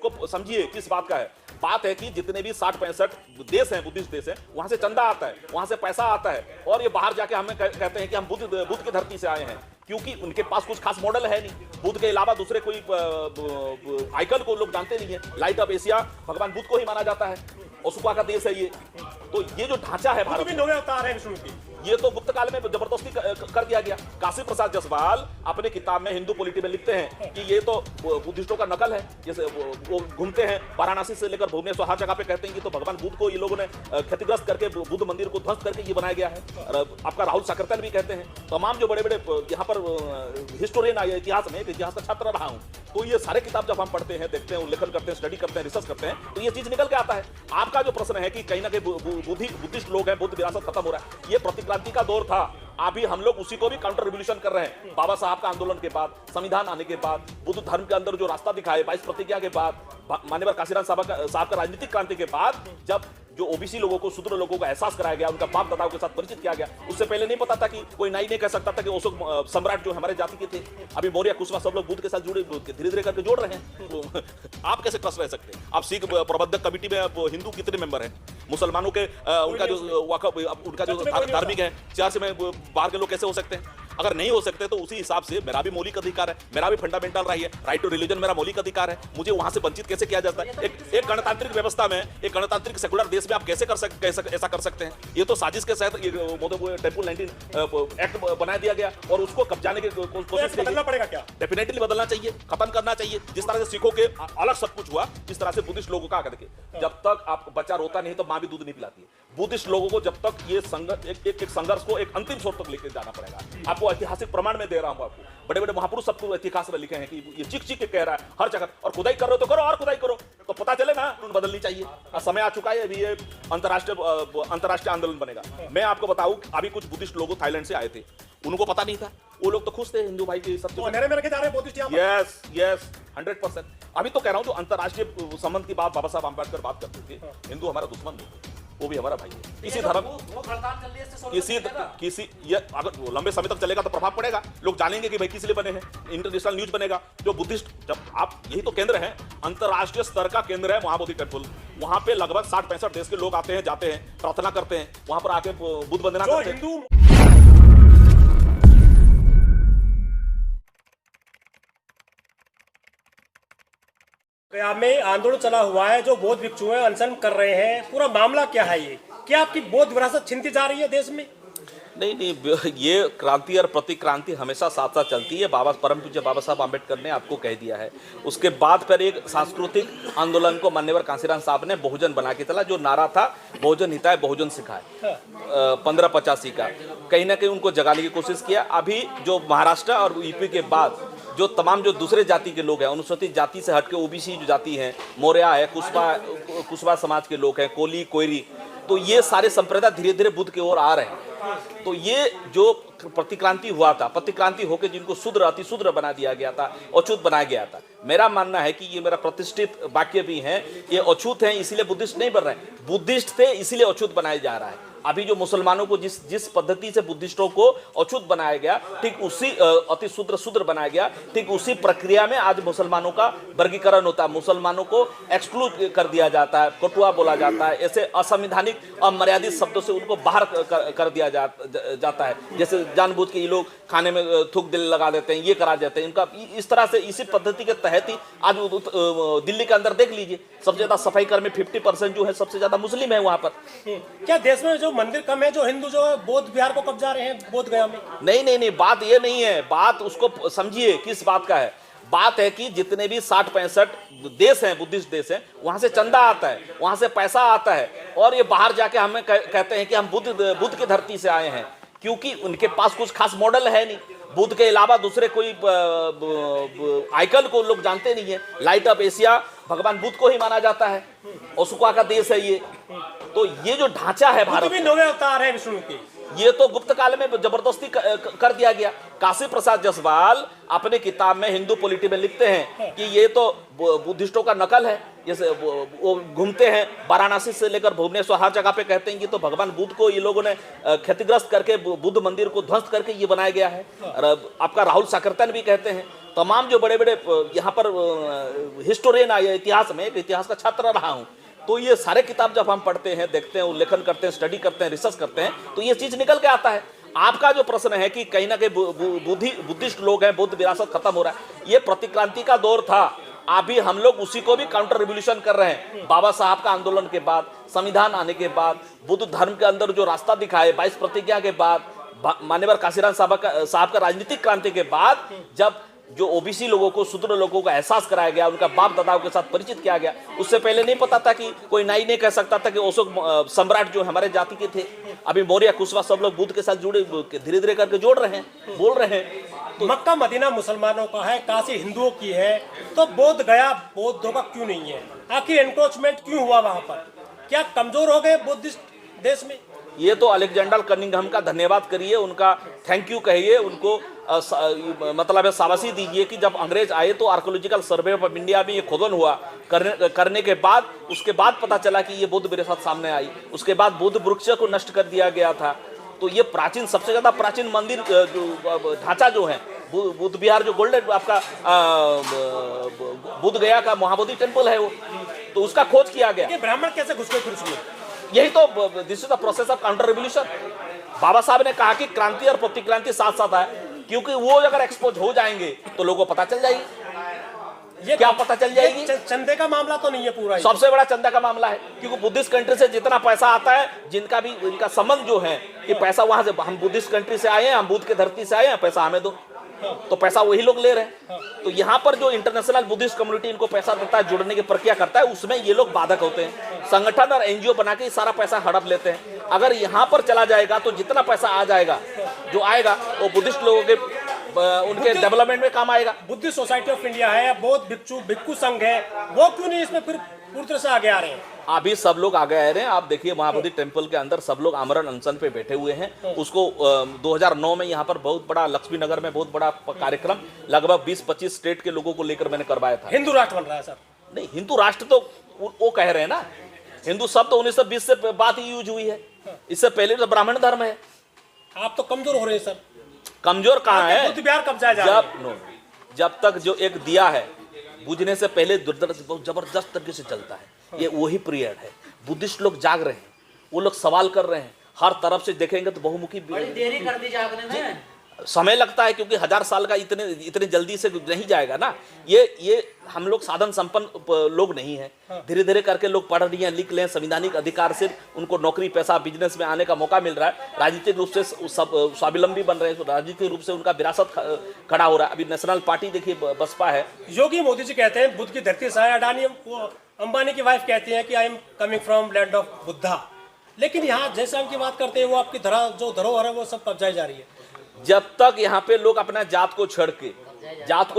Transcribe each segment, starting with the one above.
उसको समझिए किस बात का है। बात है कि जितने भी 60-65 देश हैं, बुद्धिस्ट देश हैं, वहां से चंदा आता है, वहां से पैसा आता है, और ये बाहर जाके हमें कहते हैं कि हम बुद्ध की धरती से आए हैं, क्योंकि उनके पास कुछ खास मॉडल है नहीं। बुद्ध के अलावा दूसरे कोई आइकन को लोग जानते नहीं है। लाइट ऑफ एशिया भगवान बुद्ध को ही माना जाता है, ओसुका का देश है ये। तो ये जो ढांचा है भारत में, अवतार है विष्णु की, ये तो गुप्त काल में जबरदस्ती कर दिया गया। काशी प्रसाद जायसवाल अपने किताब में हिंदू पॉलिटी में लिखते हैं कि ये तो बुद्धिस्टों का नकल है। जैसे वो घूमते हैं वाराणसी से लेकर भुवनेश्वर, हर जगह पे कहते हैं कि तो भगवान बुद्ध को ये लोगों ने क्षतिग्रस्त करके बुद्ध मंदिर को ध्वस्त करके ये बनाया गया है। और आपका राहुल साकरतल भी कहते हैं, तमाम जो बड़े बड़े यहाँ पर हिस्टोरियन आए इतिहास में, इतिहास का छात्र रहा हूँ, तो ये सारे किताब जब हम पढ़ते हैं, देखते हैं, उल्लेखन करते हैं, स्टडी करते हैं, रिसर्च करते हैं, तो ये चीज निकल के आता है। आपका जो प्रश्न है कि कहीं ना कहीं बुद्धिस्ट लोग हैं, बुद्ध विरासत खत्म हो रहा है, ये प्रतिक्रांति का दौर था। अभी हम लोग उसी को भी काउंटर रिवोल्यूशन कर रहे हैं। बाबा साहब का आंदोलन के बाद, संविधान आने के बाद, बुद्ध धर्म के अंदर जो रास्ता दिखाए 22 प्रतिज्ञा के बाद, मान्यवर काशीराम साहब का राजनीतिक क्रांति के बाद, जब जो ओबीसी लोगों को, शूद्र लोगों को एहसास कराया गया, उनका बाप दादाओं के साथ परिचित किया गया। उससे पहले नहीं पता था कि कोई नाई नहीं कह सकता था कि अशोक सम्राट जो हमारे जाति के थे, अभी मौर्य कुशवा सब लोग बुद्ध के साथ जुड़े, धीरे धीरे करके जोड़ रहे हैं। तो आप कैसे क्रस रह सकते हैं? आप सिख प्रबंधक कमेटी में हिंदू कितने मेंबर हैं? मुसलमानों के उनका जो धार्मिक है, 4 से में बाहर के लोग कैसे हो सकते हैं? अगर नहीं हो सकते तो उसी हिसाब से मेरा भी मौलिक अधिकार है, मेरा भी फंडामेंटल राइट टू रिलीजन मेरा मौलिक अधिकार है। मुझे वहां से वंचित कैसे किया जाता है? एक गणतांत्रिक व्यवस्था में, एक गणतांत्रिक सेकुलर देश में आप कैसे ऐसा कर सकते हैं? ये तो साजिश के तहत टेम्पल 19 एक्ट बना दिया गया और उसको कब्जाने की कोशिश बदलना पड़ेगा क्या? डेफिनेटली बदलना चाहिए, खत्म करना चाहिए। जिस तरह से सिखों के अलग सब कुछ हुआ, इस तरह से बुद्धिस्ट लोगों का करके, जब तक आप बच्चा रोता नहीं तो मां भी दूध नहीं पिलाती है। बुद्धिस्ट लोगों को जब तक ये एक संघर्ष को एक अंतिम छोर तक लेकर जाना पड़ेगा। आपको ऐतिहासिक प्रमाण में दे रहा हूं, आपको बड़े बड़े महापुरुष सबको इतिहास में लिखे हैं कि ये चिक के कह रहा है हर जगह, और खुदाई कर रहे हो तो करो, और खुदाई करो तो पता चलेगा। बदलनी चाहिए, समय आ चुका है, अभी ये अंतरराष्ट्रीय आंदोलन बनेगा। मैं आपको बताऊं, अभी कुछ बुद्धिस्ट लोग थाईलैंड से आए थे, उनको पता नहीं था, वो लोग तो खुश थे हिंदू भाई की सब अंधेरे में रखे जा रहे हैं बुद्धिस्ट यहाँ पर। यस 100%। अभी तो कह रहा हूं, जो अंतरराष्ट्रीय संबंध की बात बाबा साहब अम्बेडकर बात करते थे, हिंदू हमारा दुश्मन नहीं, वो भी हमारा भाई है। किसी धर्म किसी ये अगर वो लंबे समय तक चलेगा तो प्रभाव पड़ेगा, लोग जानेंगे कि भाई किस लिए बने हैं, इंटरनेशनल न्यूज बनेगा। जो बुद्धिस्ट, जब आप यही तो केंद्र है, अंतरराष्ट्रीय स्तर का केंद्र है महाबोधि टेम्पल, वहां पे लगभग 60-65 देश के लोग आते हैं, जाते हैं, प्रार्थना करते हैं, वहां पर आके बुद्ध वंदना करते हैं। गया में आंदोलन चला हुआ है, जो बौद्ध भिक्षु हैं अनशन कर रहे हैं, पूरा मामला क्या है? ये क्या आपकी बौद्ध विरासत छीनती जा रही है देश में? नहीं, ये क्रांति और प्रतिक्रांति हमेशा साथ साथ चलती है। परम पूज्य बाबा साहब आम्बेडकर ने आपको कह दिया है। उसके बाद फिर एक सांस्कृतिक आंदोलन को मान्यवर कांशीराम साहब ने बहुजन बना के चला, जो नारा था बहुजन हिताय बहुजन सिखाए 1585 का, कहीं ना कहीं उनको जगाने की कोशिश किया। अभी जो महाराष्ट्र और यूपी के बाद जो तमाम जो दूसरे जाति के लोग हैं, अनुसूचित जाति से हटके ओबीसी जो जाति हैं, मौर्य है, कुशवा समाज के लोग हैं, कोली कोयरी, तो ये सारे संप्रदाय धीरे धीरे बुद्ध की ओर आ रहे हैं। तो ये जो प्रतिक्रांति हुआ था, प्रतिक्रांति होकर जिनको शूद्र अतिशूद्र बना दिया गया था, अछूत बनाया गया था, मेरा मानना है कि ये मेरा प्रतिष्ठित वाक्य भी है, ये अछूत हैं इसीलिए बुद्धिस्ट नहीं बन रहे हैं, बुद्धिस्ट थे इसीलिए अछूत बनाया जा रहा है। अभी जो मुसलमानों को जिस पद्धति से बुद्धिस्टों को अछूत बनाया गया, ठीक उसी अति शूद्र बनाया गया, ठीक उसी प्रक्रिया में आज मुसलमानों का वर्गीकरण होता है। मुसलमानों को एक्सक्लूड कर दिया जाता है, कटुआ बोला जाता है, ऐसे असंवैधानिक अमर्यादित शब्दों से उनको बाहर कर दिया जाता है। जैसे जानबूझ के ये लोग खाने में थूक दिल लगा देते हैं, ये करा देते हैं, इनका इस तरह से इसी पद्धति के तहत ही आज दिल्ली के अंदर देख लीजिए, सबसे ज्यादा सफाई कर्मी 50% जो है, सबसे ज्यादा मुस्लिम है वहां पर। क्या देश में जो मंदिर कम है, जो हिंदू जो बौद्ध विहार को कब्जा रहे हैं बोध गया में? नहीं, बात ये नहीं है, बात उसको समझिए किस बात का है। बात है कि जितने भी 60-65 देश हैं, बुद्धिस्ट देश हैं, वहां से चंदा आता है, वहां से पैसा आता है, और ये बाहर जाके हमें कहते हैं कि हम बुद्ध की धरती से आए हैं, क्योंकि उनके पास कुछ खास मॉडल है नहीं। बुद्ध के अलावा दूसरे कोई आइकन को लोग जानते नहीं है। लाइट ऑफ एशिया भगवान बुद्ध को ही माना जाता है, ओसुका का देश है ये। तो ये जो ढांचा है भारत में, अवतार है विष्णु की, ये तो गुप्त काल में जबरदस्ती कर दिया गया। काशी प्रसाद जायसवाल अपने किताब में हिंदू पॉलिटी में लिखते हैं कि ये तो बुद्धिस्टों का नकल है। जैसे वो घूमते हैं वाराणसी से लेकर भुवनेश्वर, हर जगह पे कहते हैं कि तो भगवान बुद्ध को ये लोगों ने क्षतिग्रस्त करके बुद्ध मंदिर को ध्वस्त करके ये बनाया गया है। और आपका राहुल साकरतल भी कहते हैं, तमाम जो बड़े बड़े यहाँ पर हिस्टोरियन आए, इतिहास में एक इतिहास का छात्र रहा हूँ, तो ये सारे किताब जब हम पढ़ते हैं, देखते हैं, उल्लेखन करते हैं, स्टडी करते हैं, रिसर्च करते हैं, तो ये चीज निकल के आता है। आपका जो प्रश्न है कि कहीं ना कहीं बुद्धिस्ट लोग हैं, बुद्ध विरासत खत्म हो रहा है, ये प्रतिक्रांति का दौर था। अभी हम लोग उसी को भी काउंटर रिवोल्यूशन कर रहे हैं। बाबा साहब का आंदोलन के बाद, संविधान आने के बाद, बुद्ध धर्म के अंदर जो रास्ता दिखाए 22 प्रतिज्ञा के बाद, मान्यवर काशीराम साहब का राजनीतिक क्रांति के बाद, जब जो ओबीसी लोगों को, शूद्र लोगों को एहसास कराया गया, उनका बाप दादाओं के साथ परिचित किया गया। उससे पहले नहीं पता था कि कोई नाई नहीं कह सकता था कि अशोक सम्राट जो हमारे जाति के थे। अभी मौर्य, कुशवा सब लोग बुद्ध के साथ जुड़े, धीरे धीरे करके जोड़ रहे हैं, बोल रहे हैं। तो मक्का मदीना मुसलमानों का है, काशी हिंदुओं की है, तो बोध गया बौद्धों का क्यों नहीं है? आखिर एनक्रोचमेंट क्यों हुआ वहां पर? क्या कमजोर हो गए बुद्धिस्ट देश में? ये तो अलेक्जेंडर कनिंघम का धन्यवाद करिए, उनका थैंक यू कहिए, उनको मतलब शाबाशी दीजिए कि जब अंग्रेज आए तो आर्कोलॉजिकल सर्वे ऑफ इंडिया में ये खोदन हुआ, करने के बाद उसके बाद पता चला कि ये बुद्ध विरासत सामने आई। उसके बाद बुद्ध वृक्ष को नष्ट कर दिया गया था। तो ये प्राचीन, सबसे ज्यादा प्राचीन मंदिर ढांचा जो है बुद्ध विहार, जो गोल्डन आपका बुद्ध गया का महाबोधि टेम्पल है वो, तो उसका खोज किया गया। ब्राह्मण कैसे घुस गए फिर उसमें? यही तो this is the process of counter revolution. Baba Saheb ने कहा कि क्रांति और प्रतिक्रांति साथ साथ है, क्योंकि वो अगर एक्सपोज हो जाएंगे तो लोगों को पता चल जाएगी। ये क्या पता चल जाएगी? चंदे का मामला तो नहीं है पूरा, सबसे बड़ा चंदा का मामला है, क्योंकि बुद्धिस्ट कंट्री से जितना पैसा आता है, जिनका भी इनका संबंध जो है कि पैसा वहां से, हम बुद्धिस्ट कंट्री से आए हैं, हम बुद्ध के धरती से आए हैं, पैसा हमें दो, तो पैसा वही लोग ले रहे हैं। तो यहाँ पर जो इंटरनेशनल बुद्धिस्ट कम्युनिटी इनको पैसा देता है, जुड़ने की प्रक्रिया करता है, उसमें ये लोग बाधक होते हैं। संगठन और एनजीओ बना के सारा पैसा हड़प लेते हैं। अगर यहाँ पर चला जाएगा तो जितना पैसा आ जाएगा, जो आएगा वो बुद्धिस्ट लोगों के उनके डेवलपमेंट में काम आएगा। बुद्धिस्ट सोसाइटी ऑफ इंडिया है, बौद्ध भिक्षु संघ है, वो क्यों नहीं इसमें फिर पूरी तरह से आगे आ रहे हैं? अभी सब लोग आगे आ रहे हैं। आप देखिए महाबोधि टेम्पल के अंदर सब लोग आमरण अनशन पे बैठे हुए हैं। उसको 2009 में यहाँ पर बहुत बड़ा, लक्ष्मी नगर में बहुत बड़ा कार्यक्रम लगभग 20-25 स्टेट के लोगों को लेकर मैंने करवाया था। हिंदू राष्ट्र बन रहा है सर? नहीं, हिंदू राष्ट्र तो वो कह रहे हैं ना, हिंदू शब्द तो 1920 से बात ही यूज हुई है, इससे पहले तो ब्राह्मण धर्म है। आप तो कमजोर हो रहे हैं सर। कमजोर कहाँ है? बुद्ध विहार कब जाए? जब तक जो एक दिया है बुझने से पहले बहुत जबरदस्त तरीके से चलता है, ये वही पीरियड है। बुद्धिस्ट लोग जाग रहे हैं, वो लोग सवाल कर रहे हैं, हर तरफ से देखेंगे तो बहुमुखी। बड़ी देरी कर दी जागने में, समय लगता है, क्योंकि 1000 साल का इतने जल्दी से नहीं जाएगा ना। ये हम लोग साधन संपन्न लोग नहीं हैं। धीरे धीरे करके लोग पढ़ रहे हैं, लिख लें, संवैधानिक अधिकार से उनको नौकरी, पैसा, बिजनेस में आने का मौका मिल रहा है। राजनीतिक रूप से सब स्वावलंबी बन रहे हैं, राजनीतिक रूप से उनका विरासत खड़ा हो रहा है। अभी नेशनल पार्टी देखिए, बसपा है। योगी मोदी जी कहते हैं बुद्ध की धरती से आए। अडानी, अंबानी की वाइफ कहती है कि I am coming from land of Buddha. लेकिन यहाँ जैसे हम की बात करते हैं, वो आपकी जो धरोहर है वो सब कब्जाई जा रही है। जब तक यहाँ पे लोग अपना जात को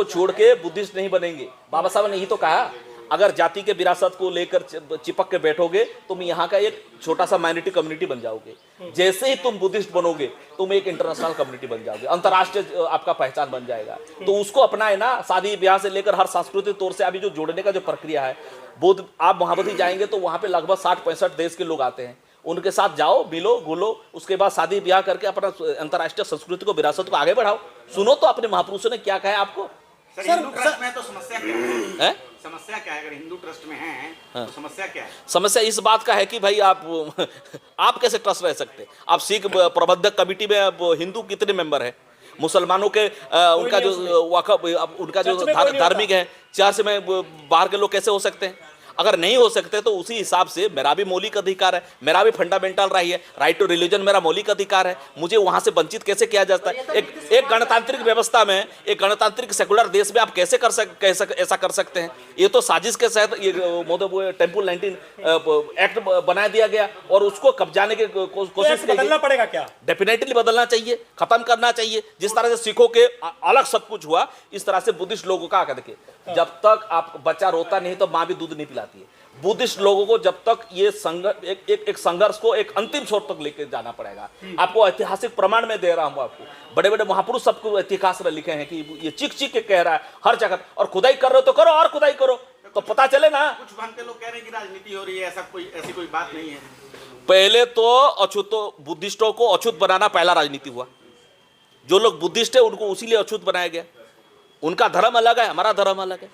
छोड़ के बुद्धिस्ट नहीं बनेंगे। बाबा साहब ने यही तो कहा, अगर जाति के विरासत को लेकर चिपक के बैठोगे, तुम यहाँ का एक छोटा सा माइनॉरिटी कम्युनिटी बन जाओगे। जैसे ही तुम बुद्धिस्ट बनोगे, तुम एक इंटरनेशनल कम्युनिटी बन जाओगे, अंतर्राष्ट्रीय आपका पहचान बन जाएगा। तो उसको अपनाए ना, शादी ब्याह से लेकर हर सांस्कृतिक तौर से अभी जो जोड़ने का जो प्रक्रिया है। बुद्ध, आप महाबोधि जाएंगे तो वहाँ पे लगभग 60-65 देश के लोग आते हैं। उनके साथ जाओ, मिलो, घुलो, उसके बाद शादी ब्याह करके अपना अंतर्राष्ट्रीय संस्कृति को, विरासत को आगे बढ़ाओ। सुनो तो अपने महापुरुषों ने क्या कहा है आपको। सर हिंदू ट्रस्ट में तो समस्या क्या है? समस्या क्या है? अगर हिंदू ट्रस्ट में है तो समस्या क्या है? समस्या इस बात का है कि भाई आप कैसे ट्रस्ट रह सकते? आप सिख प्रबंधक कमेटी में हिंदू कितने मेंबर है? मुसलमानों के उनका जो वक़्फ़, उनका जो धार्मिक है, चर्च में बाहर के लोग कैसे हो सकते हैं? अगर नहीं हो सकते तो उसी हिसाब से मेरा भी मौलिक अधिकार है, मेरा भी फंडामेंटल राइट टू रिलीजन मेरा मौलिक अधिकार है। मुझे वहां से वंचित कैसे किया जाता है? एक गणतांत्रिक व्यवस्था में, एक गणतांत्रिक सेकुलर देश में आप कैसे ऐसा कर सकते हैं? ये तो साजिश के तहत ये टेम्पल 19 एक्ट बना दिया गया और उसको कब्जाने की कोशिश बदलना पड़ेगा क्या? डेफिनेटली बदलना चाहिए, खत्म करना चाहिए। जिस तरह से सिखों के अलग सब कुछ हुआ, इस तरह से बुद्धिस्ट लोगों का देखिए, जब तक आप बच्चा रोता नहीं तो माँ भी दूध नहीं पिलाती है। बुद्धिस्ट लोगों को जब तक ये एक संघर्ष को एक अंतिम छोर तक लेके जाना पड़ेगा। आपको ऐतिहासिक प्रमाण में दे रहा हूं, आपको बड़े बड़े महापुरुष सबको इतिहास में लिखे हैं कि ये चीख के कह रहा है हर जगह। और खुदाई कर रहे हो तो करो, और खुदाई करो तो पता चले ना। कुछ भागते लोग कह रहे हैं कि राजनीति हो रही है, ऐसी कोई बात नहीं है। पहले तो अछूत, बुद्धिस्टों को अछूत बनाना पहला राजनीति हुआ। जो लोग बुद्धिस्ट है उनको उसी लिए अछूत बनाया गया। उनका धर्म अलग है, हमारा धर्म अलग है।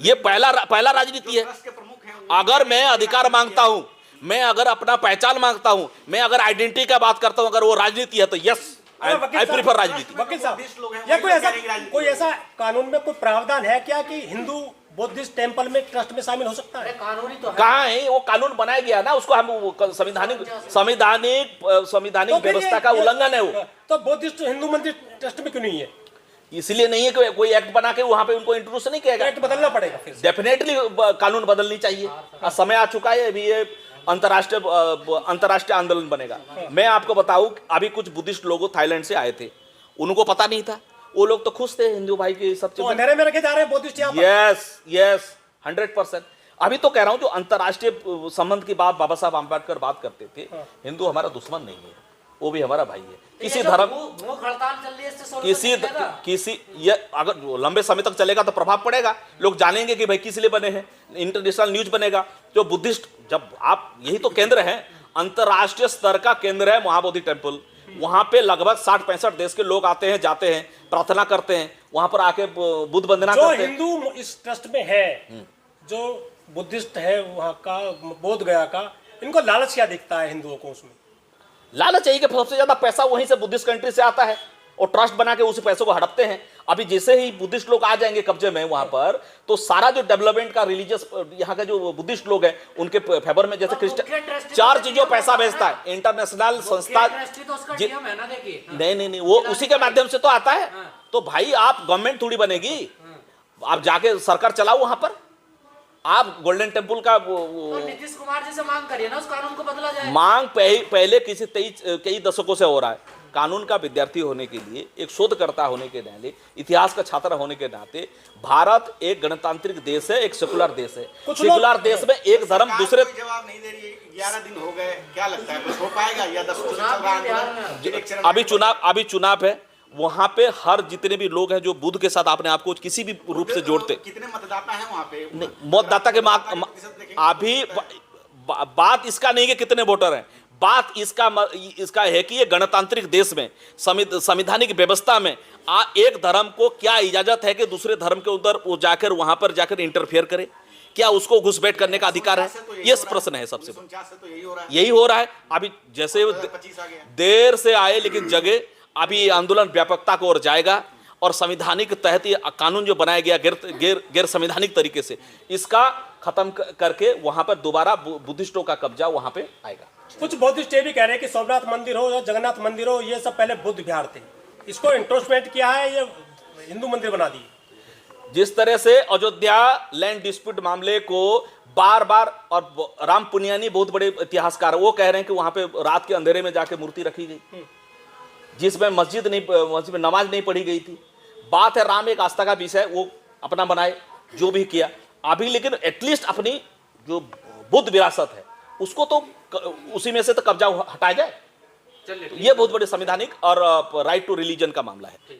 ये पहला राजनीति है। ट्रस्ट के प्रमुख हैं वो अगर मैं अधिकार मांगता हूं, मैं अगर अपना पहचान मांगता हूं, मैं अगर आइडेंटिटी का बात करता हूं, अगर वो राजनीति है तो यस, आई प्रीफर राजनीति। वकील साहब, बुद्धिस्ट लोग हैं, या वही कोई ऐसा कानून में कोई प्रावधान है क्या कि हिंदू बुद्धिस्ट टेम्पल में ट्रस्ट में शामिल हो सकता है? कानूनी तो है। कहाँ है वो कानून बनाया गया ना, उसको हम संवैधानिक तो फिर व्यवस्था का उल्लंघन है वो। तो बुद्धिस्ट हिंदू मंदिर ट्रस्ट में क्यों नहीं है? इसलिए नहीं है कि कोई एक्ट बना के वहां पे उनको इंट्रोड्यूस नहीं किया गया। एक्ट बदलना पड़ेगा फिर से। डेफिनेटली कानून बदलनी चाहिए। समय आ चुका है, अभी ये अंतरराष्ट्रीय आंदोलन बनेगा। मैं आपको बताऊं, अभी कुछ बुद्धिस्ट लोग थाईलैंड से आए थे, उनको पता नहीं था, वो लोग तो खुश थे हिंदू भाई के सब तो चीजें। अंधेरे में रखे जा रहे हैं बुद्धिस्ट यहाँ पर। यस 100%। अभी तो कह रहा हूं, जो अंतरराष्ट्रीय संबंध की बात बाबा साहब आंबेडकर बात करते थे, हिंदू हमारा दुश्मन नहीं है, वो भी हमारा भाई है। किसी धर्म भूख हड़ताल चल रही है, इससे किसी ये अगर लंबे समय तक चलेगा तो प्रभाव पड़ेगा, लोग जानेंगे कि भाई किस लिए बने हैं, इंटरनेशनल न्यूज बनेगा। जो बुद्धिस्ट, जब आप, यही तो केंद्र है, अंतरराष्ट्रीय स्तर का केंद्र है महाबोधि टेम्पल। वहां पे लगभग 60-65 देश के लोग आते हैं, जाते हैं, प्रार्थना करते हैं, वहां पर आके बुद्ध वंदना जो करते हैं। हिंदू इस ट्रस्ट में है, जो बुद्धिस्ट है वहाँ का, बोध गया का, इनको लालच क्या दिखता है हिंदुओं को उसमें? लालच चाहिए कि सबसे ज्यादा पैसा वहीं से बुद्धिस्ट कंट्री से आता है और ट्रस्ट बना के उस पैसों को हड़पते हैं। अभी जैसे ही बुद्धिस्ट लोग आ जाएंगे कब्जे में वहां पर, तो सारा जो डेवलपमेंट का रिलीजियस यहाँ का जो बुद्धिस्ट लोग हैं उनके फेवर में, जैसे क्रिश्चियन 4 चीजों पैसा भेजता है, इंटरनेशनल संस्था। नहीं, वो उसी के माध्यम से तो आता है। तो भाई आप गवर्नमेंट थोड़ी बनेगी, आप जाके सरकार चलाओ वहां पर। आप गोल्डन टेम्पल का तो नीतीश कुमार जी से मांग करिए ना, उस कानून को बदला जाए। मांग पहले कई दशकों से हो रहा है। कानून का विद्यार्थी होने के लिए, एक शोधकर्ता होने के नाते, इतिहास का छात्र होने के नाते, भारत एक गणतांत्रिक देश है, एक सेकुलर देश है। सेकुलर देश में एक धर्म दूसरे। जवाब नहीं दे रही है। 11 दिन हो गए, क्या लगता है कुछ हो पाएगा या 10 से चल रहा आंदोलन? अभी चुनाव है, वहां पे हर जितने भी लोग हैं जो बुद्ध के साथ अपने आप को किसी भी रूप से जोड़ते। कितने मतदाता हैं वहाँ पे? मतदाता के अभी बात इसका नहीं कि कितने वोटर हैं, बात इसका है कि ये गणतांत्रिक देश में, संवैधानिक व्यवस्था में एक धर्म को क्या इजाजत है कि दूसरे धर्म के उधर वो जाकर वहां पर जाकर इंटरफेयर करे? क्या उसको घुसपैठ करने का अधिकार है? ये प्रश्न है सबसे बड़ा। यही हो रहा है। अभी जैसे देर से आए लेकिन जगह, अभी आंदोलन व्यापकता को ओर जाएगा और संवैधानिक तहत ये कानून जो बनाया गया गैर संवैधानिक तरीके से, इसका खत्म करके वहां पर दोबारा बुद्धिस्टों का कब्जा वहां पे आएगा। कुछ बुद्धिस्ट ये भी कह रहे हैं कि सोमनाथ मंदिर हो या जगन्नाथ मंदिर हो, ये सब पहले बुद्ध विहार थे, इसको इंट्रोस्पेक्ट किया है, ये हिंदू मंदिर बना दिए। जिस तरह से अयोध्या लैंड डिस्प्यूट मामले को बार बार, और राम पुनियानी बहुत बड़े इतिहासकार, वो कह रहे हैं कि वहां पे रात के अंधेरे में जाके मूर्ति रखी गई, जिसमें मस्जिद में नमाज नहीं पढ़ी गई थी। बात है राम एक आस्था का विषय, वो अपना बनाए जो भी किया अभी, लेकिन एटलीस्ट अपनी जो बुद्ध विरासत है उसको तो उसी में से तो कब्जा हटाया जाए। ये बहुत बड़े संवैधानिक और राइट टू रिलीजन का मामला है।